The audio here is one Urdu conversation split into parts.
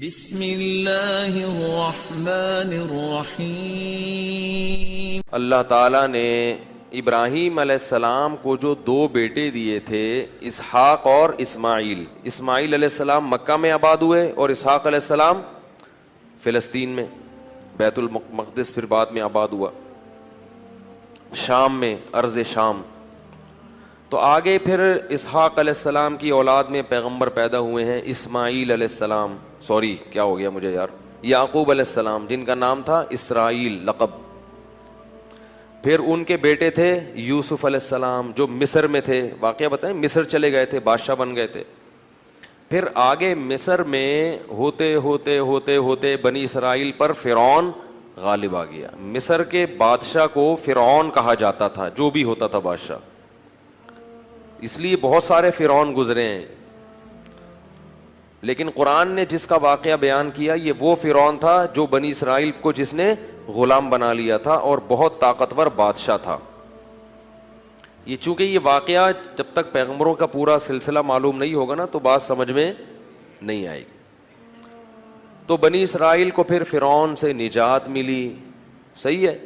بسم اللہ الرحمن الرحیم۔ اللہ تعالیٰ نے ابراہیم علیہ السلام کو جو دو بیٹے دیے تھے، اسحاق اور اسماعیل علیہ السلام مکہ میں آباد ہوئے اور اسحاق علیہ السلام فلسطین میں، بیت المقدس پھر بعد میں آباد ہوا، شام میں، ارض شام۔ تو آگے پھر اسحاق علیہ السلام کی اولاد میں پیغمبر پیدا ہوئے ہیں، اسماعیل علیہ السلام، کیا ہو گیا مجھے یار، یعقوب علیہ السلام جن کا نام تھا اسرائیل لقب۔ پھر ان کے بیٹے تھے یوسف علیہ السلام جو مصر میں تھے، واقعہ بتائیں، مصر چلے گئے تھے، بادشاہ بن گئے تھے۔ پھر آگے مصر میں ہوتے ہوتے ہوتے ہوتے بنی اسرائیل پر فرعون غالب آ گیا۔ مصر کے بادشاہ کو فرعون کہا جاتا تھا، جو بھی ہوتا تھا بادشاہ، اس لیے بہت سارے فرعون گزرے ہیں، لیکن قرآن نے جس کا واقعہ بیان کیا یہ وہ فرعون تھا جو بنی اسرائیل کو جس نے غلام بنا لیا تھا اور بہت طاقتور بادشاہ تھا۔ یہ چونکہ یہ واقعہ جب تک پیغمبروں کا پورا سلسلہ معلوم نہیں ہوگا نا تو بات سمجھ میں نہیں آئے گی۔ تو بنی اسرائیل کو پھر فرعون سے نجات ملی، صحیح ہے۔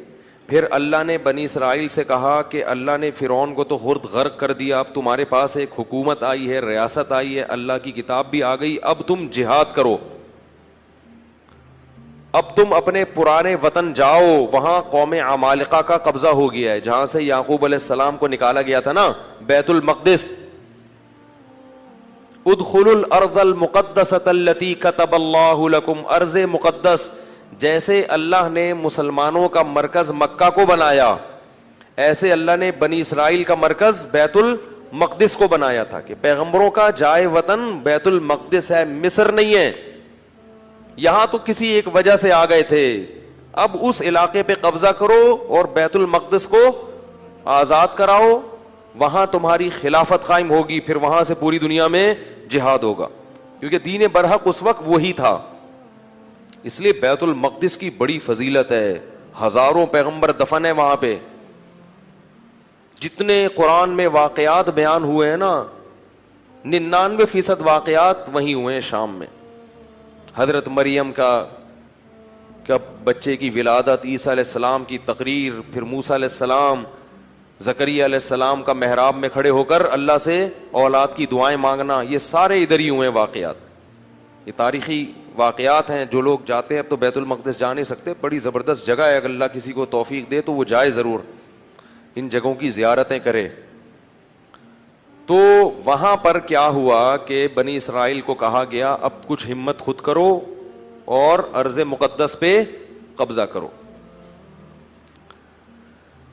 پھر اللہ نے بنی اسرائیل سے کہا کہ اللہ نے فرعون کو تو خود غرق کر دیا، اب تمہارے پاس ایک حکومت آئی ہے، ریاست آئی ہے، اللہ کی کتاب بھی آ گئی، اب تم جہاد کرو، اب تم اپنے پرانے وطن جاؤ۔ وہاں قوم عمالقہ کا قبضہ ہو گیا ہے، جہاں سے یعقوب علیہ السلام کو نکالا گیا تھا نا، بیت المقدس۔ ادخلوا الارض المقدسۃ التی کتب اللہ لکم، ارض مقدس جیسے اللہ نے مسلمانوں کا مرکز مکہ کو بنایا، ایسے اللہ نے بنی اسرائیل کا مرکز بیت المقدس کو بنایا تھا کہ پیغمبروں کا جائے وطن بیت المقدس ہے، مصر نہیں ہے۔ یہاں تو کسی ایک وجہ سے آ گئے تھے، اب اس علاقے پہ قبضہ کرو اور بیت المقدس کو آزاد کراؤ، وہاں تمہاری خلافت قائم ہوگی، پھر وہاں سے پوری دنیا میں جہاد ہوگا، کیونکہ دین برحق اس وقت وہی تھا۔ اس لیے بیت المقدس کی بڑی فضیلت ہے، ہزاروں پیغمبر دفن ہیں وہاں پہ۔ جتنے قرآن میں واقعات بیان ہوئے ہیں نا، 99% واقعات وہیں ہوئے ہیں، شام میں۔ حضرت مریم کا بچے کی ولادت، عیسیٰ علیہ السلام کی تقریر، پھر موسیٰ علیہ السلام، زکریا علیہ السلام کا محراب میں کھڑے ہو کر اللہ سے اولاد کی دعائیں مانگنا، یہ سارے ادھر ہی ہوئے ہیں واقعات۔ یہ تاریخی واقعات ہیں، جو لوگ جاتے ہیں، اب تو بیت المقدس جا نہیں سکتے، بڑی زبردست جگہ ہے، اگر اللہ کسی کو توفیق دے تو وہ جائے ضرور، ان جگہوں کی زیارتیں کرے۔ تو وہاں پر کیا ہوا کہ بنی اسرائیل کو کہا گیا اب کچھ ہمت خود کرو اور ارض مقدس پہ قبضہ کرو۔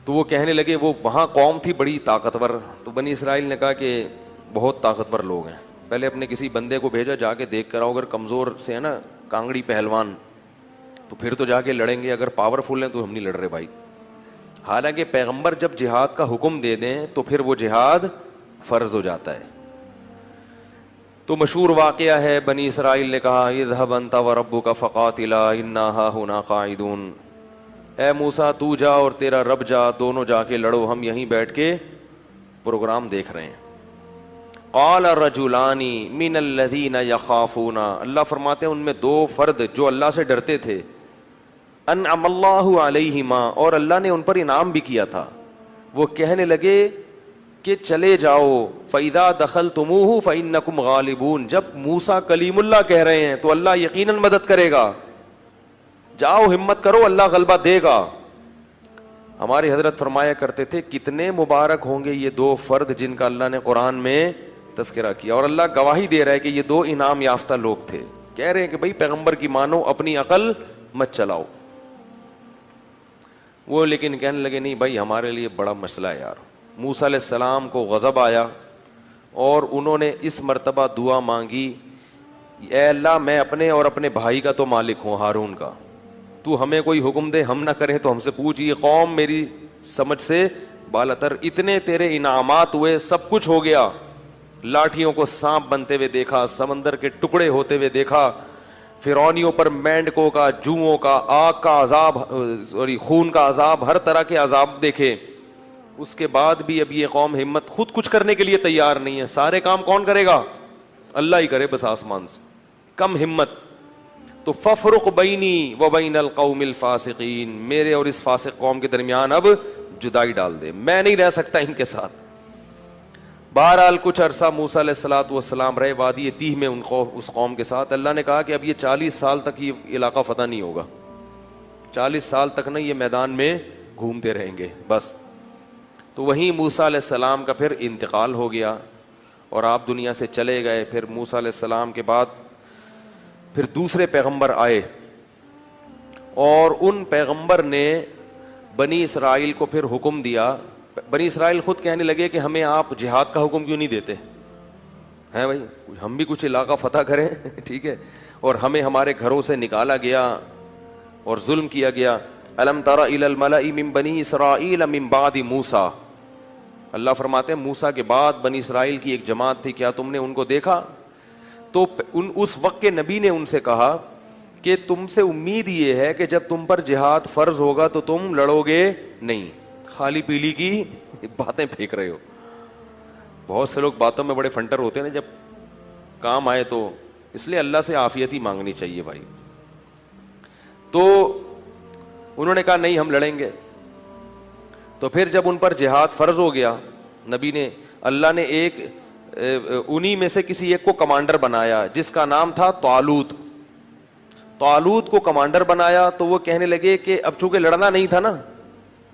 تو وہ کہنے لگے، وہ وہاں قوم تھی بڑی طاقتور، تو بنی اسرائیل نے کہا کہ بہت طاقتور لوگ ہیں، پہلے اپنے کسی بندے کو بھیجا، جا کے دیکھ کر آؤ، اگر کمزور سے ہے نا، کانگڑی پہلوان، تو پھر تو جا کے لڑیں گے، اگر پاورفل ہیں تو ہم نہیں لڑ رہے بھائی۔ حالانکہ پیغمبر جب جہاد کا حکم دے دیں تو پھر وہ جہاد فرض ہو جاتا ہے۔ تو مشہور واقعہ ہے، بنی اسرائیل نے کہا اذهب انت وربك فقاتلا انا هاهنا قاعدون، اے موسیٰ تو جا اور تیرا رب جا، دونوں جا کے لڑو، ہم یہیں بیٹھ کے پروگرام دیکھ رہے ہیں۔ قال رجلان من الذین یخافون، اللہ فرماتے ہیں ان میں دو فرد جو اللہ سے ڈرتے تھے، انعم اللہ علیہما، اور اللہ نے ان پر انعام بھی کیا تھا، وہ کہنے لگے کہ چلے جاؤ، فَإِذَا دَخَلْتُمُوهُ فَإِنَّكُمْ غَالِبُونَ، جب موسیٰ کلیم اللہ کہہ رہے ہیں تو اللہ یقیناً مدد کرے گا، جاؤ ہمت کرو، اللہ غلبہ دے گا۔ ہمارے حضرت فرمایا کرتے تھے کتنے مبارک ہوں گے یہ دو فرد جن کا اللہ نے قرآن میں تذکرہ کیا، اور اللہ گواہی دے رہا ہے کہ یہ دو انعام یافتہ لوگ تھے، کہہ رہے ہیں کہ بھئی پیغمبر کی مانو، اپنی عقل مت چلاؤ۔ وہ لیکن کہنے لگے نہیں بھائی ہمارے لیے بڑا مسئلہ ہے یار۔ موسیٰ علیہ السلام کو غضب آیا اور انہوں نے اس مرتبہ دعا مانگی، اے اللہ میں اپنے اور اپنے بھائی کا تو مالک ہوں، ہارون کا، تو ہمیں کوئی حکم دے، ہم نہ کریں تو ہم سے پوچھ، یہ قوم میری سمجھ سے بالاتر، اتنے تیرے انعامات ہوئے، سب کچھ ہو گیا، لاٹھیوں کو سانپ بنتے ہوئے دیکھا، سمندر کے ٹکڑے ہوتے ہوئے دیکھا، فرعونیوں پر مینڈکوں کا، جوؤں کا، آگ کا عذاب، خون کا عذاب، ہر طرح کے عذاب دیکھے، اس کے بعد بھی اب یہ قوم ہمت خود کچھ کرنے کے لیے تیار نہیں ہے۔ سارے کام کون کرے گا؟ اللہ ہی کرے بس آسمان سے، کم ہمت۔ تو ففرق بینی و بین القوم الفاسقین، میرے اور اس فاسق قوم کے درمیان اب جدائی ڈال دے، میں نہیں رہ سکتا ان کے ساتھ۔ بہرحال کچھ عرصہ موسیٰ علیہ الصلوۃ والسلام رہے وادی تیہ میں اس قوم کے ساتھ۔ اللہ نے کہا کہ اب یہ 40 سال تک یہ علاقہ فتح نہیں ہوگا، 40 سال تک نا یہ میدان میں گھومتے رہیں گے بس۔ تو وہیں موسیٰ علیہ السلام کا پھر انتقال ہو گیا اور آپ دنیا سے چلے گئے۔ پھر موسیٰ علیہ السلام کے بعد پھر دوسرے پیغمبر آئے، اور ان پیغمبر نے بنی اسرائیل کو پھر حکم دیا۔ بنی اسرائیل خود کہنے لگے کہ ہمیں آپ جہاد کا حکم کیوں نہیں دیتے ہیں بھائی، ہم بھی کچھ علاقہ فتح کریں ٹھیک ہے، اور ہمیں ہمارے گھروں سے نکالا گیا اور ظلم کیا گیا۔ الم تر الی الملأ من بنی اسرائیل من بعد موسیٰ، اللہ فرماتے ہیں موسیٰ کے بعد بنی اسرائیل کی ایک جماعت تھی، کیا تم نے ان کو دیکھا؟ تو اس وقت کے نبی نے ان سے کہا کہ تم سے امید یہ ہے کہ جب تم پر جہاد فرض ہوگا تو تم لڑو گے نہیں، خالی پیلی کی باتیں پھینک رہے ہو۔ بہت سے لوگ باتوں میں بڑے فنٹر ہوتے ہیں نا، جب کام آئے تو، اس لیے اللہ سے عافیت ہی مانگنی چاہیے بھائی۔ تو انہوں نے کہا نہیں ہم لڑیں گے۔ تو پھر جب ان پر جہاد فرض ہو گیا، نبی نے، اللہ نے ایک انہی میں سے کسی ایک کو کمانڈر بنایا جس کا نام تھا طالوت۔ طالوت کو کمانڈر بنایا تو وہ کہنے لگے کہ اب چونکہ لڑنا نہیں تھا نا،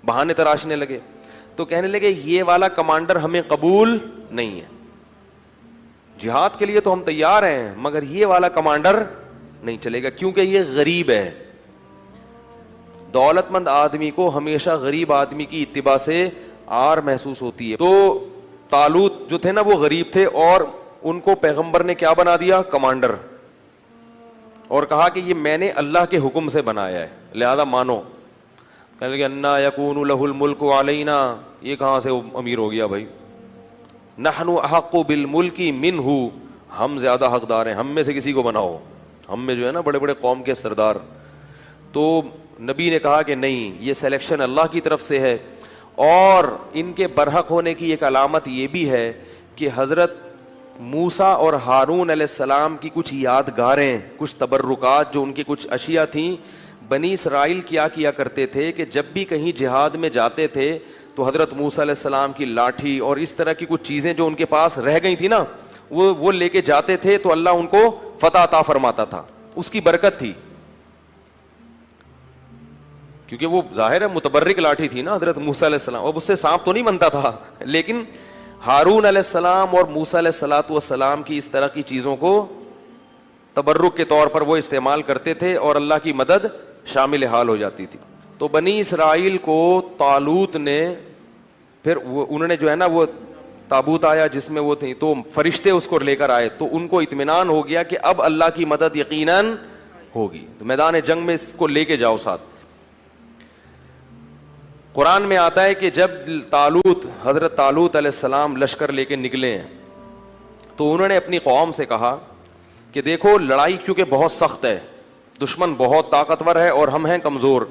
بہانے تراشنے لگے، تو کہنے لگے یہ والا کمانڈر ہمیں قبول نہیں ہے، جہاد کے لیے تو ہم تیار ہیں مگر یہ والا کمانڈر نہیں چلے گا کیونکہ یہ غریب ہے۔ دولت مند آدمی کو ہمیشہ غریب آدمی کی اتباع سے آر محسوس ہوتی ہے۔ تو طالوت جو تھے نا وہ غریب تھے، اور ان کو پیغمبر نے کیا بنا دیا؟ کمانڈر، اور کہا کہ یہ میں نے اللہ کے حکم سے بنایا ہے لہذا مانو۔ کہنے لگے انا یکون لہ الملک علینا، یہ کہاں سے امیر ہو گیا بھائی؟ نحن احق بالملک منہ، ہم زیادہ حقدار ہیں، ہم میں سے کسی کو بناؤ، ہم میں جو ہے نا بڑے بڑے قوم کے سردار۔ تو نبی نے کہا کہ نہیں، یہ سلیکشن اللہ کی طرف سے ہے، اور ان کے برحق ہونے کی ایک علامت یہ بھی ہے کہ حضرت موسیٰ اور ہارون علیہ السلام کی کچھ یادگاریں، کچھ تبرکات، جو ان کی کچھ اشیاء تھیں۔ بنی اسرائیل کیا کرتے تھے کہ جب بھی کہیں جہاد میں جاتے تھے تو حضرت موسیٰ علیہ السلام کی لاٹھی اور اس طرح کی کچھ چیزیں جو ان کے پاس رہ گئی تھی نا، وہ لے کے جاتے تھے تو اللہ ان کو فتح عطا فرماتا تھا، اس کی برکت تھی، کیونکہ وہ ظاہر ہے متبرک لاٹھی تھی نا حضرت موسیٰ علیہ السلام، اب اس سے سانپ تو نہیں بنتا تھا، لیکن ہارون علیہ السلام اور موسیٰ علیہ الصلوۃ والسلام کی اس طرح کی چیزوں کو تبرک کے طور پر وہ استعمال کرتے تھے اور اللہ کی مدد شامل حال ہو جاتی تھی۔ تو بنی اسرائیل کو طالوت نے پھر انہوں نے جو ہے نا وہ تابوت آیا جس میں وہ تھی، تو فرشتے اس کو لے کر آئے، تو ان کو اطمینان ہو گیا کہ اب اللہ کی مدد یقیناً ہوگی، تو میدان جنگ میں اس کو لے کے جاؤ ساتھ۔ قرآن میں آتا ہے کہ جب حضرت طالوت علیہ السلام لشکر لے کے نکلے ہیں تو انہوں نے اپنی قوم سے کہا کہ دیکھو لڑائی کیونکہ بہت سخت ہے، دشمن بہت طاقتور ہے اور ہم ہیں کمزور،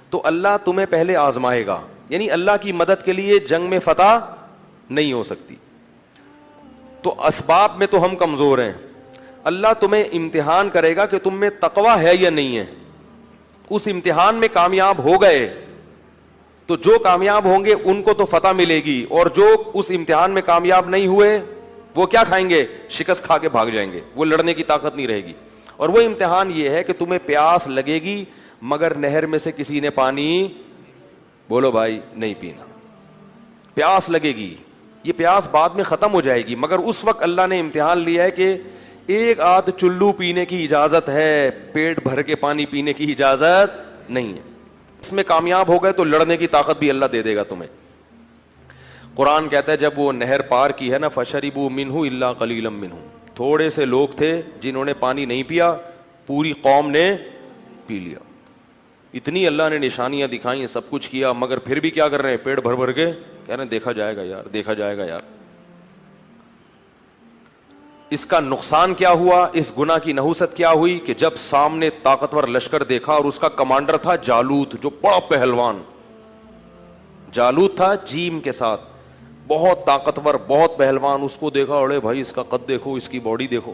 تو اللہ تمہیں پہلے آزمائے گا، یعنی اللہ کی مدد کے لیے جنگ میں فتح نہیں ہو سکتی، تو اسباب میں تو ہم کمزور ہیں، اللہ تمہیں امتحان کرے گا کہ تم میں تقوی ہے یا نہیں ہے، اس امتحان میں کامیاب ہو گئے تو جو کامیاب ہوں گے ان کو تو فتح ملے گی، اور جو اس امتحان میں کامیاب نہیں ہوئے وہ کیا کھائیں گے؟ شکست کھا کے بھاگ جائیں گے، وہ لڑنے کی طاقت نہیں رہے گی۔ اور وہ امتحان یہ ہے کہ تمہیں پیاس لگے گی مگر نہر میں سے کسی نے پانی، بولو بھائی، نہیں پینا، پیاس لگے گی، یہ پیاس بعد میں ختم ہو جائے گی، مگر اس وقت اللہ نے امتحان لیا ہے کہ ایک آدھ چلو پینے کی اجازت ہے، پیٹ بھر کے پانی پینے کی اجازت نہیں ہے، اس میں کامیاب ہو گئے تو لڑنے کی طاقت بھی اللہ دے دے گا تمہیں۔ قرآن کہتا ہے جب وہ نہر پار کی ہے نا، فشربوا منہ الا قلیلا منہم، تھوڑے سے لوگ تھے جنہوں نے پانی نہیں پیا، پوری قوم نے پی لیا، اتنی اللہ نے نشانیاں دکھائیں، سب کچھ کیا، مگر پھر بھی کیا کر رہے ہیں؟ پیٹ بھر بھر کے کہہ رہے ہیں دیکھا جائے گا یار، دیکھا جائے گا یار۔ اس کا نقصان کیا ہوا؟ اس گناہ کی نحوست کیا ہوئی کہ جب سامنے طاقتور لشکر دیکھا اور اس کا کمانڈر تھا جالوت، جو بڑا پہلوان جالوت تھا، جیم کے ساتھ، بہت طاقتور، بہت پہلوان، اس کو دیکھا، اڑے بھائی اس کا قد دیکھو، اس کی باڈی دیکھو،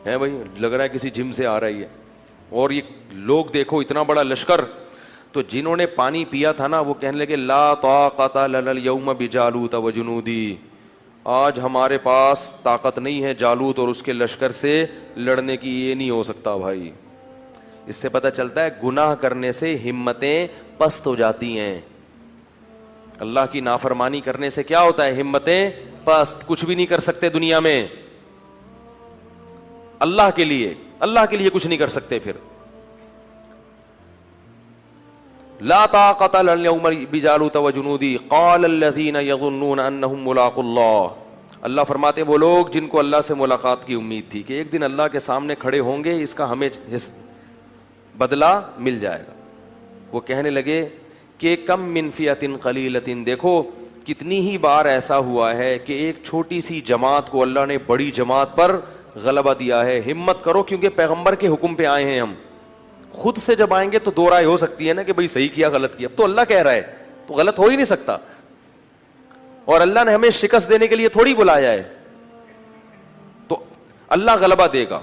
ہے بھائی لگ رہا ہے کسی جم سے آ رہی ہے، اور یہ لوگ دیکھو اتنا بڑا لشکر. تو جنہوں نے پانی پیا تھا نا وہ کہنے لگے لا طاقت لنا اليوم بجالوت وجنودی, آج ہمارے پاس طاقت نہیں ہے جالوت اور اس کے لشکر سے لڑنے کی, یہ نہیں ہو سکتا بھائی. اس سے پتہ چلتا ہے گناہ کرنے سے ہمتیں پست ہو جاتی ہیں. اللہ کی نافرمانی کرنے سے کیا ہوتا ہے؟ ہمتیں پست, کچھ بھی نہیں کر سکتے دنیا میں. اللہ کے لیے کچھ نہیں کر سکتے. پھر لا طاقت لنا اليوم بجالوت وجنودی قال الذين يظنون انهم ملاقو اللہ. اللہ فرماتے وہ لوگ جن کو اللہ سے ملاقات کی امید تھی کہ ایک دن اللہ کے سامنے کھڑے ہوں گے, اس کا ہمیں بدلہ مل جائے گا, وہ کہنے لگے کہ کم من فئۃ قلیلۃ, دیکھو کتنی ہی بار ایسا ہوا ہے کہ ایک چھوٹی سی جماعت کو اللہ نے بڑی جماعت پر غلبہ دیا ہے. ہمت کرو کیونکہ پیغمبر کے حکم پہ آئے ہیں ہم. خود سے جب آئیں گے تو دو رائے ہو سکتی ہے نا کہ بھئی صحیح کیا غلط کیا, اب تو اللہ کہہ رہا ہے تو غلط ہو ہی نہیں سکتا. اور اللہ نے ہمیں شکست دینے کے لیے تھوڑی بلایا ہے, تو اللہ غلبہ دے گا.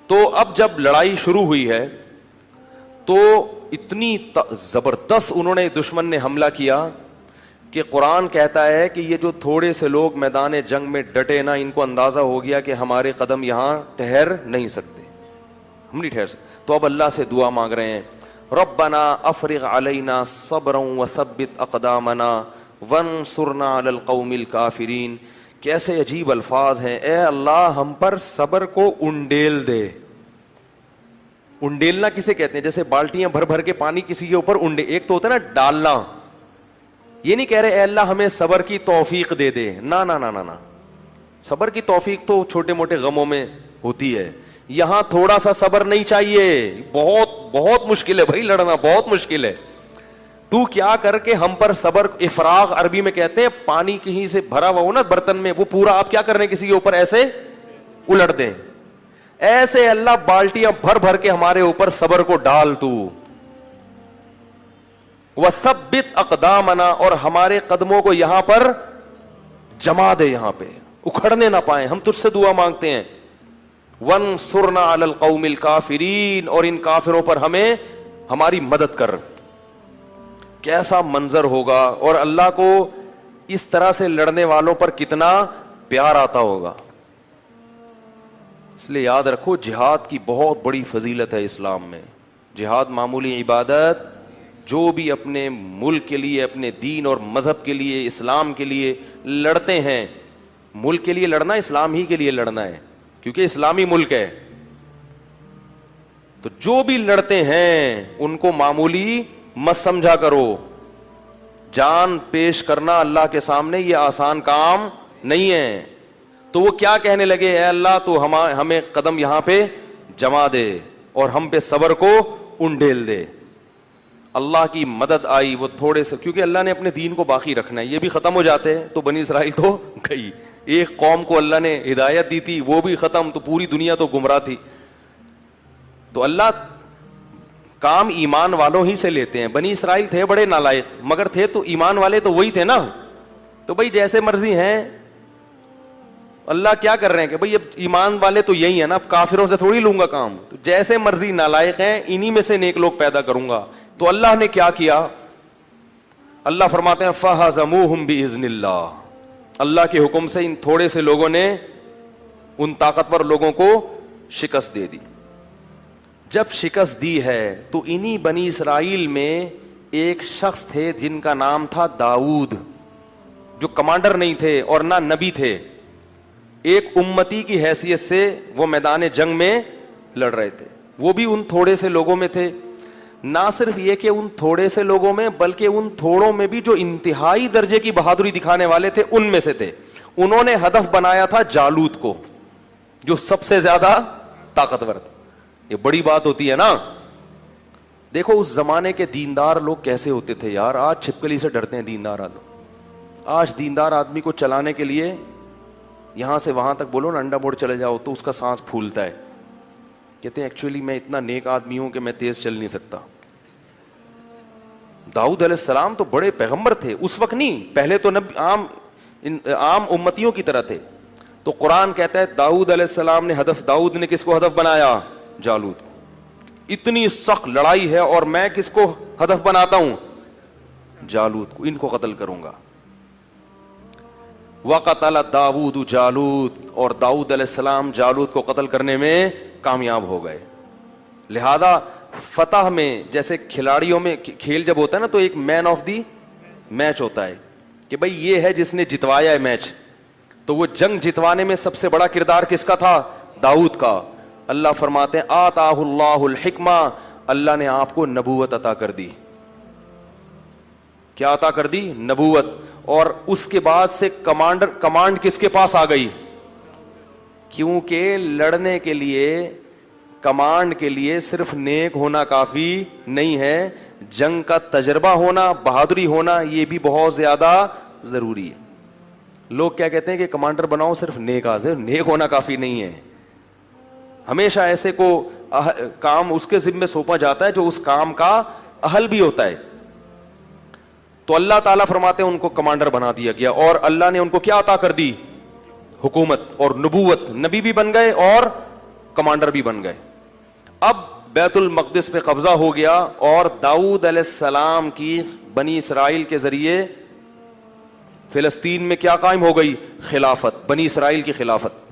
تو اب جب لڑائی شروع ہوئی ہے تو اتنی زبردست انہوں نے دشمن نے حملہ کیا کہ قرآن کہتا ہے کہ یہ جو تھوڑے سے لوگ میدان جنگ میں ڈٹے نا, ان کو اندازہ ہو گیا کہ ہمارے قدم یہاں ٹھہر نہیں سکتے, ہم نہیں ٹھہر سکتے. تو اب اللہ سے دعا مانگ رہے ہیں ربنا افرغ علینا صبرا وثبت اقدامنا وانصرنا علی القوم الکافرین. کیسے عجیب الفاظ ہیں, اے اللہ ہم پر صبر کو انڈیل دے. انڈیلنا کسے کہتے ہیں؟ جیسے بالٹیاں بھر بھر کے پانی کسی کے اوپر ایک تو ہوتا ہے نا ڈالنا, یہ نہیں کہہ رہے اے اللہ ہمیں صبر کی توفیق دے دے, نا نا نا نا, صبر کی توفیق تو چھوٹے موٹے غموں میں ہوتی ہے, یہاں تھوڑا سا صبر نہیں چاہیے. بہت بہت مشکل ہے بھائی لڑنا, بہت مشکل ہے. تو کیا کر کے ہم پر صبر, افراغ عربی میں کہتے ہیں پانی کہیں سے بھرا ہوا ہو نا برتن میں, وہ پورا آپ کیا کر رہے ہیں کسی کے اوپر ایسے الٹ دیں. ایسے اللہ بالٹیاں بھر بھر کے ہمارے اوپر صبر کو ڈال تو. وثبت اقدامنا, اور ہمارے قدموں کو یہاں پر جما دے, یہاں پہ اکھڑنے نہ پائیں. ہم تجھ سے دعا مانگتے ہیں. وانصرنا علی القوم الکافرین, اور ان کافروں پر ہمیں ہماری مدد کر. کیسا منظر ہوگا, اور اللہ کو اس طرح سے لڑنے والوں پر کتنا پیار آتا ہوگا. اس لیے یاد رکھو جہاد کی بہت بڑی فضیلت ہے اسلام میں. جہاد معمولی عبادت, جو بھی اپنے ملک کے لیے, اپنے دین اور مذہب کے لیے, اسلام کے لیے لڑتے ہیں, ملک کے لیے لڑنا اسلام ہی کے لیے لڑنا ہے کیونکہ اسلامی ملک ہے. تو جو بھی لڑتے ہیں ان کو معمولی مت سمجھا کرو. جان پیش کرنا اللہ کے سامنے یہ آسان کام نہیں ہے. تو وہ کیا کہنے لگے, اے اللہ تو ہمیں قدم یہاں پہ جما دے اور ہم پہ صبر کو انڈیل دے. اللہ کی مدد آئی. وہ تھوڑے سے, کیونکہ اللہ نے اپنے دین کو باقی رکھنا ہے, یہ بھی ختم ہو جاتے ہیں تو بنی اسرائیل تو گئی. ایک قوم کو اللہ نے ہدایت دی تھی, وہ بھی ختم, تو پوری دنیا تو گمراہ تھی. تو اللہ کام ایمان والوں ہی سے لیتے ہیں. بنی اسرائیل تھے بڑے نالائق, مگر تھے تو ایمان والے تو وہی تھے نا. تو بھائی جیسے مرضی ہیں, اللہ کیا کر رہے ہیں کہ بھائی اب ایمان والے تو یہی ہیں نا, اب کافروں سے تھوڑی لوں گا کام. تو جیسے مرضی نالائق ہیں, انہی میں سے نیک لوگ پیدا کروں گا. تو اللہ نے کیا کیا, اللہ فرماتے ہیں فَهَزَمُوهُمْ بِإِذْنِ اللَّهِ, اللہ کے حکم سے ان تھوڑے سے لوگوں نے ان طاقتور لوگوں کو شکست دے دی. جب شکست دی ہے تو انہی بنی اسرائیل میں ایک شخص تھے جن کا نام تھا داؤد, جو کمانڈر نہیں تھے اور نہ نبی تھے. ایک امتی کی حیثیت سے وہ میدان جنگ میں لڑ رہے تھے. وہ بھی ان تھوڑے سے لوگوں میں تھے. نہ صرف یہ کہ ان تھوڑے سے لوگوں میں, بلکہ ان تھوڑوں میں بھی جو انتہائی درجے کی بہادری دکھانے والے تھے ان میں سے تھے. انہوں نے ہدف بنایا تھا جالوت کو, جو سب سے زیادہ طاقتور تھا. یہ بڑی بات ہوتی ہے نا. دیکھو اس زمانے کے دیندار لوگ کیسے ہوتے تھے یار. آج چھپکلی سے ڈرتے ہیں دیندار آدمی. آج دیندار آدمی کو چلانے کے لیے یہاں سے وہاں تک بولو نا انڈا موڑ چلے جاؤ تو اس کا سانس پھولتا ہے. کہتے ہیں ایکچولی میں اتنا نیک آدمی ہوں کہ میں تیز چل نہیں سکتا. داؤد علیہ السلام تو بڑے پیغمبر تھے اس وقت نہیں, پہلے تو عام امتیوں کی طرح تھے. تو قرآن کہتا ہے داؤد علیہ السلام نے ہدف، داؤد نے کس کو ہدف بنایا؟ جالوت کو. اتنی سخت لڑائی ہے اور میں کس کو ہدف بناتا ہوں؟ جالوت کو، ان کو قتل کروں گا. وَقَتَلَ داؤد جالوت، اور داؤد علیہ السلام جالوت کو قتل کرنے میں کامیاب ہو گئے. لہذا فتح میں جیسے کھلاڑیوں میں کھیل جب ہوتا ہے نا تو ایک مین آف دی میچ ہوتا ہے کہ بھئی یہ ہے جس نے جتوایا ہے میچ. تو وہ جنگ جتوانے میں سب سے بڑا کردار کس کا تھا؟ داؤد کا. اللہ فرماتے ہیں آتاہ اللہ الحکمہ، اللہ نے آپ کو نبوت عطا کر دی. کیا عطا کر دی؟ نبوت. اور اس کے بعد سے کمانڈ کس کے پاس آ گئی؟ کیونکہ لڑنے کے لیے، کمانڈ کے لیے صرف نیک ہونا کافی نہیں ہے، جنگ کا تجربہ ہونا، بہادری ہونا، یہ بھی بہت زیادہ ضروری ہے. لوگ کیا کہتے ہیں کہ کمانڈر بناؤ صرف نیک آدمی، نیک ہونا کافی نہیں ہے. ہمیشہ ایسے کو کام اس کے ذمہ سونپا جاتا ہے جو اس کام کا اہل بھی ہوتا ہے. تو اللہ تعالیٰ فرماتے ہیں ان کو کمانڈر بنا دیا گیا، اور اللہ نے ان کو کیا عطا کر دی؟ حکومت اور نبوت. نبی بھی بن گئے اور کمانڈر بھی بن گئے. اب بیت المقدس پہ قبضہ ہو گیا، اور داؤد علیہ السلام کی بنی اسرائیل کے ذریعے فلسطین میں کیا قائم ہو گئی؟ خلافت، بنی اسرائیل کی خلافت.